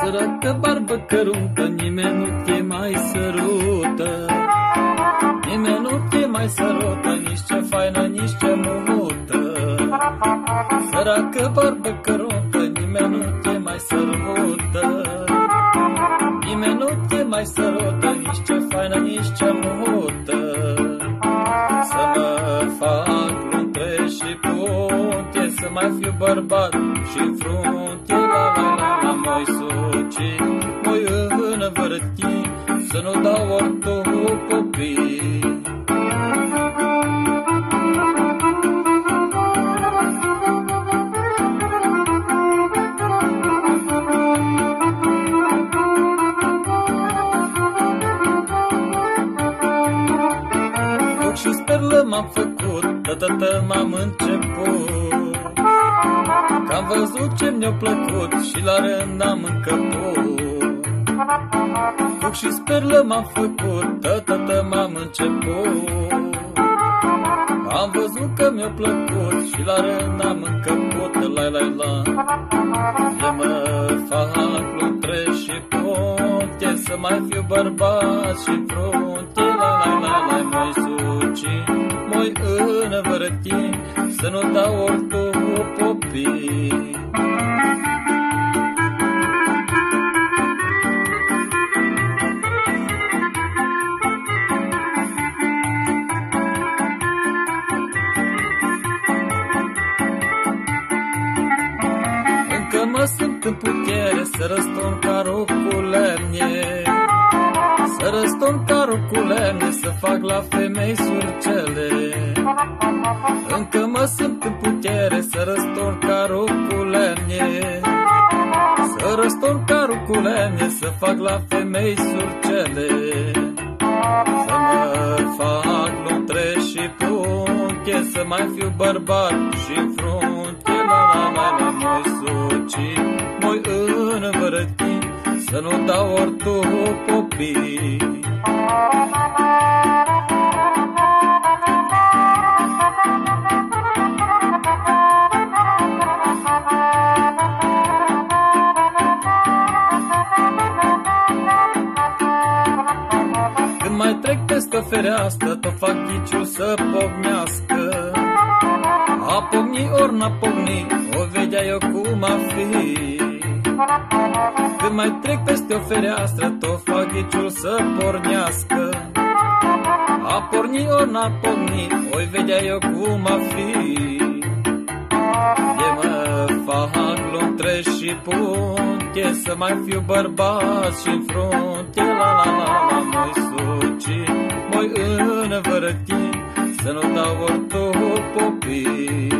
Săracă barbă căruntă, nimeni nu te mai sărută, nimeni nu te mai sărută, nici ce faină, nici ce mumută. Săracă barbă căruntă, nimeni nu te mai sărută, nimeni nu te mai sărută, nici ce faină, nici ce mumută. Să mă fac luntre și punte, să mai fiu bărbat și în frunte, la moi suci, moi învârti, să nu dau ortul copii. Foc și sperlă m-am făcut, tătătă m-am început, că-am văzut ce mi-a plăcut și la rând am încăput. Foc și sperlă m-am făcut, tătătă m-am început, am văzut că mi-a plăcut și la rând am încăput. La de mă fac luntre și punte, să mai fiu bărbat și frunte, la moi suci, moi învârti, să nu dau ortul popii. Încă mă simt în putere să răstorn carul cu lemne, să răstorn carul cu lemne, să fac la femei surcele. Încă mă simt în putere să răstorn carul cu lemne, să răstorn carul cu lemne, să fac la femei surcele. Să mă fac luntre și punte, să mai fiu bărbat și în frunte, la moi suci, moi învârti, să nu dau ortul popii. Când mai trec peste o fereastră, tot fac ghiciul să pocnească. A pocni ori n-a pocni, o vedea eu cum a fi. Când mai trec peste o fereastră, tot fac ghiciul să pornească. A porni ori n-a porni, oi vedea eu cum a fi. De mă fac luntre și punte, să mai fiu bărbat și în frunte, la moi suci, moi învârti, să nu dau ortul popii.